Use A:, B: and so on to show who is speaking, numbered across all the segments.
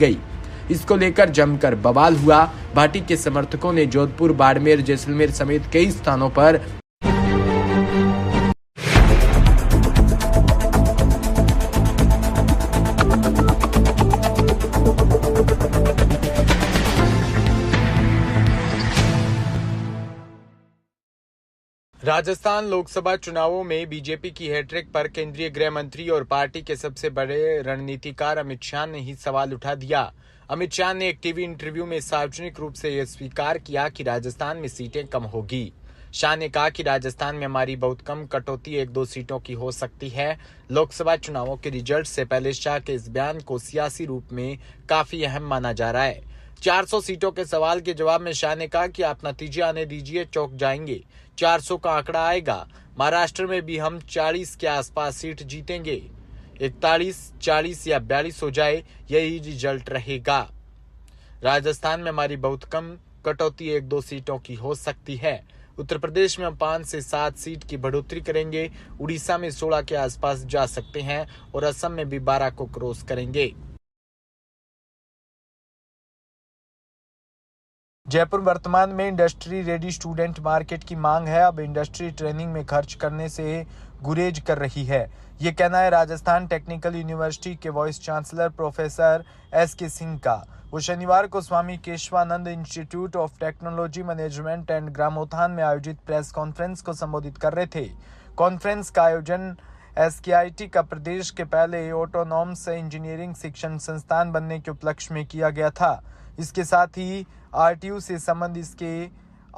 A: गई। इसको लेकर जमकर बवाल हुआ। भाटी के समर्थकों ने जोधपुर, बाड़मेर, जैसलमेर समेत कई स्थानों पर राजस्थान लोकसभा चुनावों में बीजेपी की हैट्रिक पर केंद्रीय गृह मंत्री और पार्टी के सबसे बड़े रणनीतिकार अमित शाह ने ही सवाल उठा दिया। अमित शाह ने एक टीवी इंटरव्यू में सार्वजनिक रूप से यह स्वीकार किया कि राजस्थान में सीटें कम होगी। शाह ने कहा कि राजस्थान में हमारी बहुत कम, कटौती 1-2 सीटों की हो सकती है। लोकसभा चुनावों के रिजल्ट से पहले शाह के इस बयान को सियासी रूप में काफी अहम माना जा रहा है। 400 सीटों के सवाल के जवाब में शाह ने कहा कि आप नतीजे आने दीजिए, चौंक जाएंगे। 400 का आंकड़ा आएगा। महाराष्ट्र में भी हम 40 के आसपास सीट जीतेंगे। 41, 40 या 42 हो जाए, यही रिजल्ट रहेगा। राजस्थान में हमारी बहुत कम, कटौती 1-2 सीटों की हो सकती है। उत्तर प्रदेश में हम 5 से 7 सीट की बढ़ोतरी करेंगे। उड़ीसा में 16 के आसपास जा सकते हैं और असम में भी 12 को क्रॉस करेंगे। जयपुर वर्तमान में इंडस्ट्री रेडी स्टूडेंट मार्केट की मांग है। अब इंडस्ट्री ट्रेनिंग में खर्च करने से गुरेज कर रही है। ये कहना है राजस्थान टेक्निकल यूनिवर्सिटी के vice chancellor professor S K. Singh का। वो शनिवार को Swami Keshvanand institute of technology management and Gramothan में आयोजित प्रेस कॉन्फ्रेंस को संबोधित कर रहे थे। कॉन्फ्रेंस का आयोजन एसकेआईटी का प्रदेश के पहले ऑटोनॉमस इंजीनियरिंग शिक्षण संस्थान बनने के उपलक्ष्य में किया गया था। इसके साथ ही आरटीयू से संबंध इसके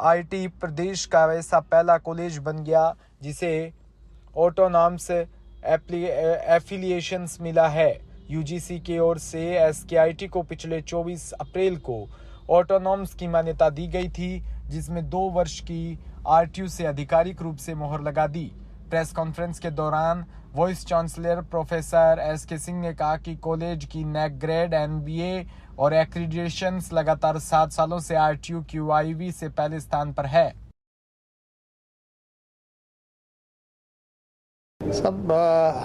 A: आईटी प्रदेश का वैसा पहला कॉलेज बन गया जिसे ऑटोनॉमस एफिलिएशंस मिला है। यूजीसी की ओर से एसकेआईटी को पिछले 24 अप्रैल को ऑटोनॉमस की मान्यता दी गई थी, जिसमें 2 वर्ष की आरटीयू से आधिकारिक रूप से मोहर लगा दी। प्रेस कॉन्फ्रेंस के दौरान vice chancellor professor S K. Singh ने कहा कि कॉलेज की नैक ग्रेड, एनबीए और एक्रीडिटेशंस लगातार 7 सालों से आरटीयू क्यूआईवी से पहले स्थान पर है।
B: सब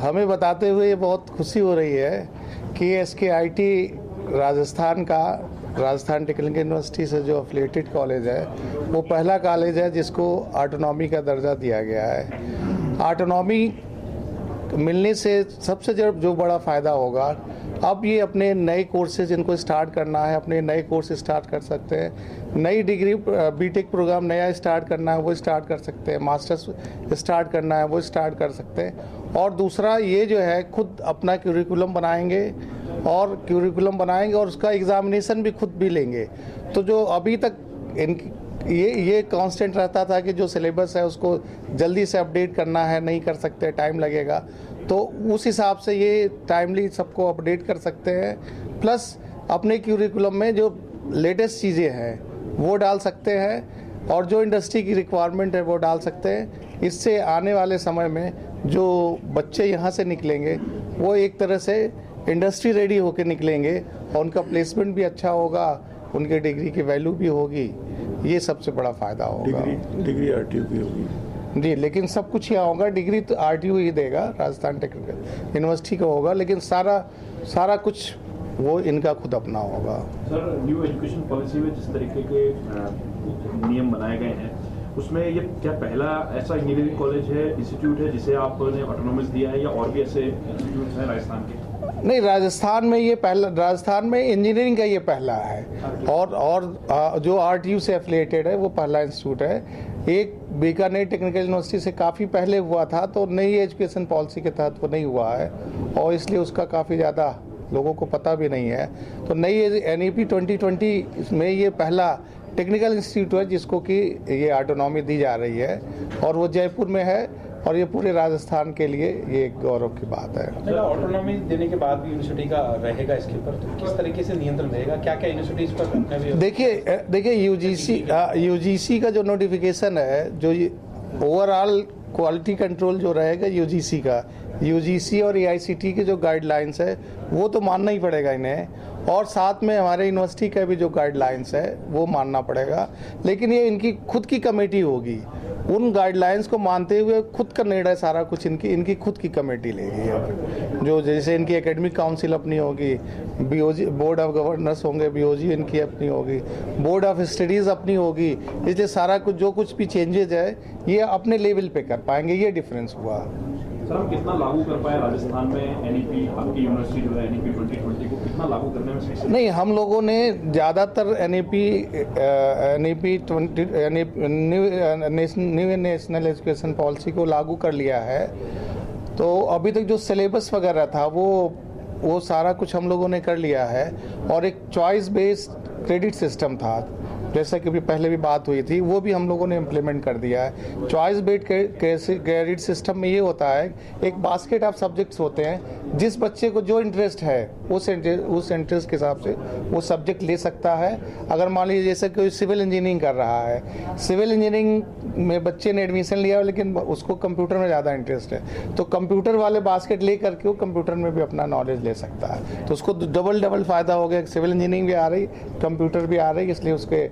B: हमें बताते हुए बहुत खुशी हो रही है कि एसकेआईटी राजस्थान टेक्निकल यूनिवर्सिटी से जो एफिलिएटेड कॉलेज है वो पहला कॉलेज है जिसको ऑटोनॉमी का दर्जा दिया गया है। ऑटोनॉमी मिलने से सबसे जो बड़ा फ़ायदा होगा, अब ये अपने नए कोर्सेज इनको स्टार्ट करना है, अपने नए कोर्स स्टार्ट कर सकते हैं। नई डिग्री बीटेक प्रोग्राम नया स्टार्ट करना है वो स्टार्ट कर सकते हैं, मास्टर्स स्टार्ट करना है वो स्टार्ट कर सकते हैं। और दूसरा ये जो है खुद अपना क्यूरिकुलम बनाएंगे और उसका एग्जामिनेशन भी खुद भी लेंगे। तो जो अभी तक ये कांस्टेंट रहता था कि जो सिलेबस है उसको जल्दी से अपडेट करना है, नहीं कर सकते, टाइम लगेगा, तो उस हिसाब से ये टाइमली सबको अपडेट कर सकते हैं। प्लस अपने क्यूरिकुलम में जो लेटेस्ट चीज़ें हैं वो डाल सकते हैं और जो इंडस्ट्री की रिक्वायरमेंट है वो डाल सकते हैं। इससे आने वाले समय में जो बच्चे यहाँ से निकलेंगे वो एक तरह से इंडस्ट्री रेडी होकर निकलेंगे और उनका प्लेसमेंट भी अच्छा होगा, उनके डिग्री की वैल्यू भी होगी। ये सबसे बड़ा फायदा होगा।
C: डिग्री आरटीयू की होगी
B: जी, लेकिन सब कुछ यहाँ होगा। डिग्री तो आरटीयू ही देगा, राजस्थान टेक्निकल यूनिवर्सिटी का होगा, लेकिन सारा कुछ वो इनका खुद अपना होगा।
D: सर, न्यू एजुकेशन पॉलिसी में जिस तरीके के नियम बनाए गए हैं उसमें ये क्या पहला ऐसा इंजीनियरिंग कॉलेज है, इंस्टीट्यूट है जिसे आपने ऑटोनॉमस दिया है या और भी ऐसे इंस्टीट्यूट हैं राजस्थान के?
B: नहीं, राजस्थान में इंजीनियरिंग का ये पहला है और जो आरटीयू से एफिलिएटेड है वो पहला इंस्टीट्यूट है। एक बीकानेर टेक्निकल यूनिवर्सिटी से काफ़ी पहले हुआ था, तो नई एजुकेशन पॉलिसी के तहत वो नहीं हुआ है और इसलिए उसका काफ़ी ज़्यादा लोगों को पता भी नहीं है। तो नई एनईपी 2020 में ये पहला टेक्निकल इंस्टीट्यूट है जिसको कि ये ऑटोनॉमी दी जा रही है और वो जयपुर में है और ये पूरे राजस्थान के लिए ये एक गौरव की बात है।
E: ऑटोनॉमी देने के बाद भी यूनिवर्सिटी का रहेगा इसके ऊपर, तो किस तरीके से नियंत्रण रहेगा? क्या यूनिवर्सिटी इस पर?
B: देखिए यूजीसी का जो नोटिफिकेशन है, जो ओवरऑल क्वालिटी कंट्रोल जो रहेगा यूजीसी और एआईसीटी के जो गाइडलाइंस है वो तो मानना ही पड़ेगा इन्हें, और साथ में हमारे यूनिवर्सिटी का भी जो गाइडलाइंस है वो मानना पड़ेगा। लेकिन ये इनकी खुद की कमेटी होगी, उन गाइडलाइंस को मानते हुए खुद का निर्णय सारा कुछ इनकी खुद की कमेटी लेगी। अब जो जैसे इनकी एकेडमिक काउंसिल अपनी होगी, बीओजी बोर्ड ऑफ गवर्नर्स होंगे, बीओजी इनकी अपनी होगी, बोर्ड ऑफ स्टडीज़ अपनी होगी, इसलिए सारा कुछ जो कुछ भी चेंजेज है ये अपने लेवल पे कर पाएंगे, ये डिफरेंस हुआ।
D: सर, हम कितना लागू कर पाए राजस्थान में एनईपी, आपकी यूनिवर्सिटी जो है एनईपी 2020 को कितना लागू करने में सक्सेस?
B: नहीं, हम लोगों ने ज़्यादातर NEP new national education policy को लागू कर लिया है। तो अभी तक जो सिलेबस वगैरह था वो सारा कुछ हम लोगों ने कर लिया है, और एक चॉइस बेस्ड क्रेडिट सिस्टम था जैसा कि पहले भी बात हुई थी, वो भी हम लोगों ने इम्प्लीमेंट कर दिया है। चॉइस बेस्ड क्रेडिट सिस्टम में ये होता है, एक बास्केट ऑफ सब्जेक्ट्स होते हैं, जिस बच्चे को जो इंटरेस्ट है उस इंटरेस्ट के हिसाब से वो सब्जेक्ट ले सकता है। अगर मान लीजिए जैसे कोई सिविल इंजीनियरिंग कर रहा है, सिविल इंजीनियरिंग में बच्चे ने एडमिशन लिया लेकिन उसको कंप्यूटर में ज़्यादा इंटरेस्ट है, तो कंप्यूटर वाले बास्केट ले करके वो कंप्यूटर में भी अपना नॉलेज ले सकता है। तो उसको डबल फ़ायदा हो गया, सिविल इंजीनियरिंग भी आ रही, कंप्यूटर भी आ रही, इसलिए उसके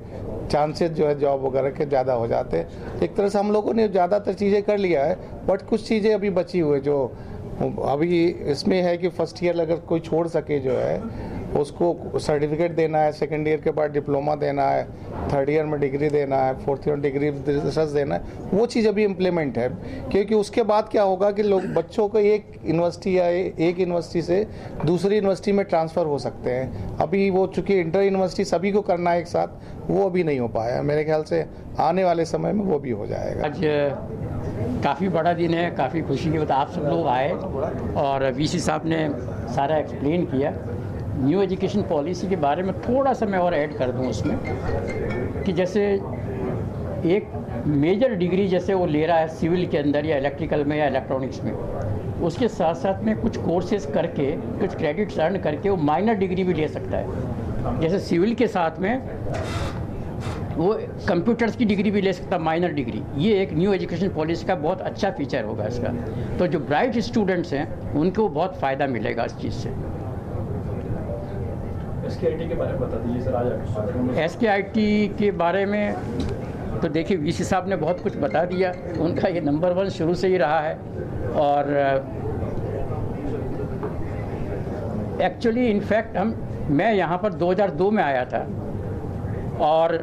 B: चांसेस जो है जॉब वगैरह के ज़्यादा हो जाते हैं। एक तरह से हम लोगों ने ज़्यादातर चीज़ें कर लिया है, बट कुछ चीज़ें अभी बची हुई जो अभी इसमें है कि फर्स्ट ईयर अगर कोई छोड़ सके जो है उसको सर्टिफिकेट देना है, सेकेंड ईयर के बाद डिप्लोमा देना है, थर्ड ईयर में डिग्री देना है, फोर्थ ईयर में डिग्री रिसर्च देना है, वो चीज़ अभी इम्प्लीमेंट है। क्योंकि उसके बाद क्या होगा कि लोग बच्चों को एक यूनिवर्सिटी या एक यूनिवर्सिटी से दूसरी यूनिवर्सिटी में ट्रांसफ़र हो सकते हैं। अभी वो चूँकि इंटर यूनिवर्सिटी सभी को करना है एक साथ, वो अभी नहीं हो पाया। मेरे ख्याल से आने वाले समय में वो भी हो जाएगा।
F: आज काफ़ी बड़ा दिन है, काफ़ी खुशी की बात, आप सब लोग आए और वीसी साहब ने सारा एक्सप्लेन किया। न्यू एजुकेशन पॉलिसी के बारे में थोड़ा सा मैं और ऐड कर दूं उसमें कि जैसे एक मेजर डिग्री जैसे वो ले रहा है सिविल के अंदर या इलेक्ट्रिकल में या इलेक्ट्रॉनिक्स में, उसके साथ साथ में कुछ कोर्सेज करके कुछ क्रेडिट्स अर्न करके वो माइनर डिग्री भी ले सकता है। जैसे सिविल के साथ में वो कंप्यूटर्स की डिग्री भी ले सकता, माइनर डिग्री। ये एक न्यू एजुकेशन पॉलिसी का बहुत अच्छा फीचर होगा इसका। तो जो ब्राइट स्टूडेंट्स हैं उनको बहुत फ़ायदा मिलेगा इस चीज़ से।
D: एसकेआईटी के बारे में बता दीजिए सर। आज
F: एसकेआईटी के बारे में तो देखिए वीसी साहब ने बहुत कुछ बता दिया, उनका ये नंबर 1 शुरू से ही रहा है। और एक्चुअली इनफैक्ट मैं यहाँ पर 2002 में आया था और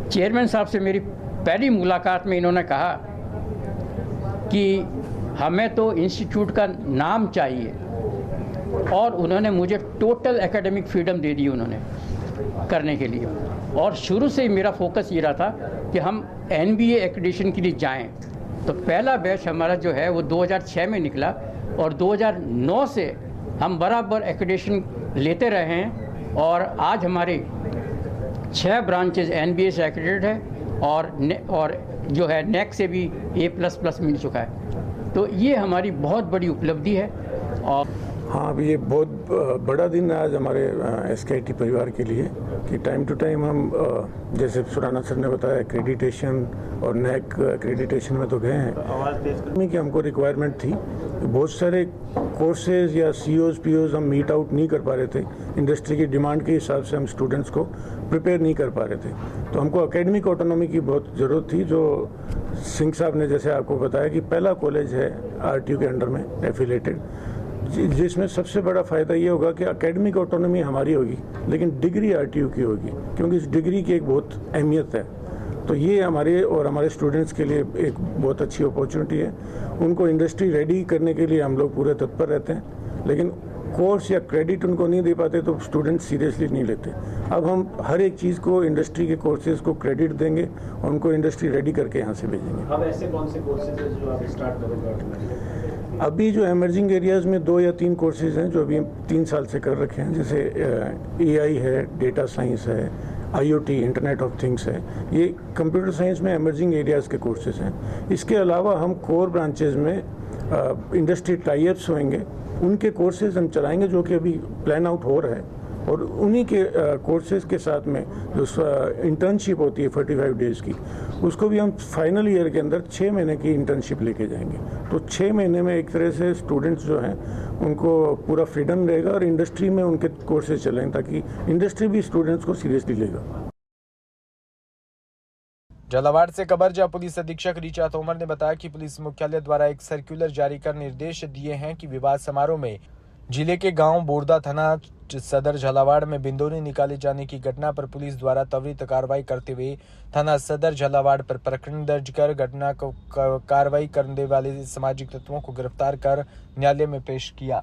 F: चेयरमैन साहब से मेरी पहली मुलाकात में इन्होंने कहा कि हमें तो इंस्टीट्यूट का नाम चाहिए, और उन्होंने मुझे टोटल एकेडमिक फ्रीडम दे दी उन्होंने करने के लिए। और शुरू से ही मेरा फोकस ये रहा था कि हम NBA एक्रेडिटेशन के लिए जाएं। तो पहला बैच हमारा जो है वो 2006 में निकला और 2009 से हम बराबर एक्रेडिटेशन लेते रहे हैं, और आज हमारी 6 ब्रांचेज NBA से एक्रेडिटेड है और जो है नेक से भी A++ मिल चुका है। तो ये हमारी बहुत बड़ी उपलब्धि है। और
C: हाँ, अभी ये बहुत बड़ा दिन है आज हमारे एसकेआईटी परिवार के लिए कि टाइम टू टाइम हम जैसे सुराना सर ने बताया एक्रेडिटेशन और नेक एक्रेडिटेशन में तो गए हैं कि हमको रिक्वायरमेंट थी। बहुत सारे कोर्सेज या COs POs हम मीट आउट नहीं कर पा रहे थे, इंडस्ट्री की डिमांड के हिसाब से हम स्टूडेंट्स को प्रिपेयर नहीं कर पा रहे थे। तो हमको एकेडमिक ऑटोनॉमी की बहुत ज़रूरत थी, जो सिंह साहब ने जैसे आपको बताया कि पहला कॉलेज है RTU के अंडर में एफिलेटेड, जिसमें सबसे बड़ा फ़ायदा ये होगा कि एकेडमिक ऑटोनॉमी हमारी होगी लेकिन डिग्री RTU की होगी, क्योंकि इस डिग्री की एक बहुत अहमियत है। तो ये हमारे और हमारे स्टूडेंट्स के लिए एक बहुत अच्छी अपॉर्चुनिटी है। उनको इंडस्ट्री रेडी करने के लिए हम लोग पूरे तत्पर रहते हैं, लेकिन कोर्स या क्रेडिट उनको नहीं दे पाते तो स्टूडेंट सीरियसली नहीं लेते। अब हम हर एक चीज़ को इंडस्ट्री के कोर्सेज को क्रेडिट देंगे और उनको इंडस्ट्री रेडी करके यहाँ से भेजेंगे।
E: अब ऐसे कौन से कोर्सेज हैं जो आप स्टार्ट करोगे?
C: अभी जो एमर्जिंग एरियाज़ में 2 या 3 कोर्सेज हैं जो अभी 3 साल से कर रखे हैं, जैसे AI है, डेटा साइंस है, IoT इंटरनेट ऑफ थिंग्स है। ये कंप्यूटर साइंस में एमर्जिंग एरियाज़ के कोर्सेज हैं। इसके अलावा हम कोर ब्रांचेज में इंडस्ट्री टाई-अप्स होंगे, उनके कोर्सेज हम चलाएंगे जो कि अभी प्लान आउट हो रहा है, और उन्हीं के कोर्सेज के साथ में जो इंटर्नशिप होती है 45 डेज़ की, उसको भी हम फाइनल ईयर के अंदर 6 महीने की इंटर्नशिप लेके जाएंगे। तो 6 महीने में एक तरह से स्टूडेंट्स जो हैं उनको पूरा फ्रीडम रहेगा और इंडस्ट्री में उनके कोर्सेज चलेंगे, ताकि इंडस्ट्री भी स्टूडेंट्स को सीरियसली लेगा।
A: झालावाड़ से खबर पुलिस अधीक्षक ऋचा तोमर ने बताया कि पुलिस मुख्यालय द्वारा एक सर्कुलर जारी कर निर्देश दिए हैं कि विवाह समारोह में जिले के गांव बोरदा थाना सदर झालावाड़ में बिंदोनी निकाले जाने की घटना पर पुलिस द्वारा त्वरित कार्रवाई करते हुए थाना सदर झालावाड़ पर प्रकरण दर्ज कर घटना को कार्रवाई करने वाले सामाजिक तत्वों को गिरफ्तार कर न्यायालय में पेश किया।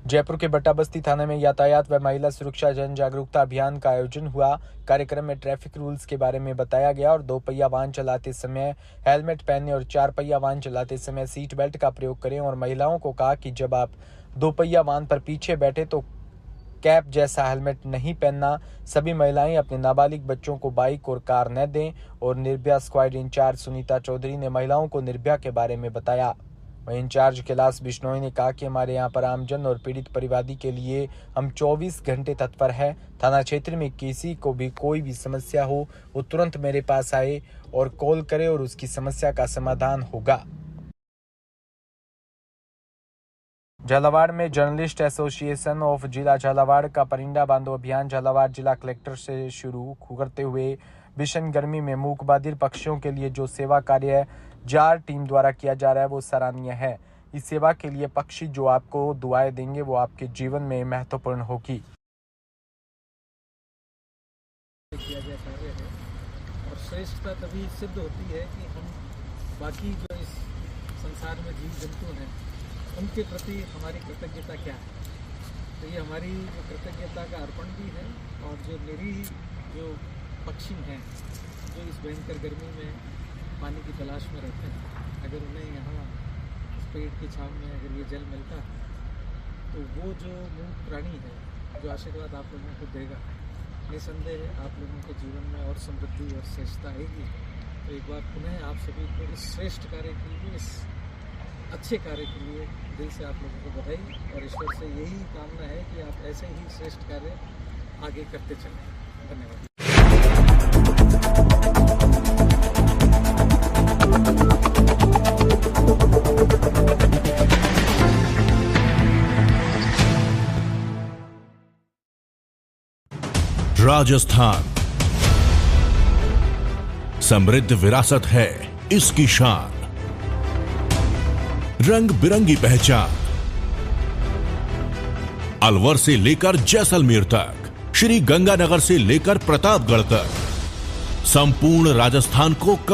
A: जयपुर के बट्टाबस्ती थाने में यातायात व महिला सुरक्षा जन जागरूकता अभियान का आयोजन हुआ। कार्यक्रम में ट्रैफिक रूल्स के बारे में बताया गया और 2 पहिया वाहन चलाते समय हेलमेट पहनने और 4 पहिया वाहन चलाते समय सीट बेल्ट का प्रयोग करें और महिलाओं को कहा कि जब आप 2 पहिया वाहन पर पीछे बैठे तो कैप जैसा हेलमेट नहीं पहनना। सभी महिलाएं अपने नाबालिग बच्चों को बाइक और कार न दें। और निर्भया स्क्वाड इंचार्ज सुनीता चौधरी ने महिलाओं को निर्भया के बारे में बताया। वहीं इंचार्ज कैलाश बिश्नोई ने कहा कि हमारे यहाँ पर आमजन और पीड़ित परिवादी के लिए हम 24 घंटे तत्पर हैं। थाना क्षेत्र में किसी को भी कोई भी समस्या हो वो तुरंत मेरे पास आए और कॉल करे और उसकी समस्या का समाधान होगा। झालावाड़ में जर्नलिस्ट एसोसिएशन ऑफ जिला झालावाड़ का परिंदा बांधो अभियान झालावाड़ जिला कलेक्टर से शुरू करते हुए भीषण गर्मी में मूक बधिर पक्षियों के लिए जो सेवा कार्य जार टीम द्वारा किया जा रहा है वो सराहनीय है। इस सेवा के लिए पक्षी जो आपको दुआएं देंगे वो आपके जीवन में महत्वपूर्ण होगी।
G: किया गया कार्य है और श्रेष्ठता तभी सिद्ध होती है कि हम बाकी जो इस संसार में जीव जंतु हैं उनके प्रति हमारी कृतज्ञता क्या है। तो ये हमारी कृतज्ञता का अर्पण भी है। और जो निरीह जो पक्षी हैं जो इस भयंकर गर्मी में पानी की तलाश में रहते हैं, अगर उन्हें यहाँ इस पेड़ की छांव में अगर ये जल मिलता है तो वो जो मूक प्राणी है जो आशीर्वाद आप लोगों को देगा, निसंदेह आप लोगों के जीवन में और समृद्धि और श्रेष्ठता आएगी। तो एक बार पुनः आप सभी को इस श्रेष्ठ कार्य के लिए, इस अच्छे कार्य के लिए दिल से आप लोगों को बधाई और ईश्वर से यही कामना है कि आप ऐसे ही श्रेष्ठ कार्य आगे करते चलें। धन्यवाद।
H: राजस्थान समृद्ध विरासत है इसकी शान, रंग बिरंगी पहचान। अलवर से लेकर जैसलमेर तक, श्री गंगानगर से लेकर प्रतापगढ़ तक, संपूर्ण राजस्थान को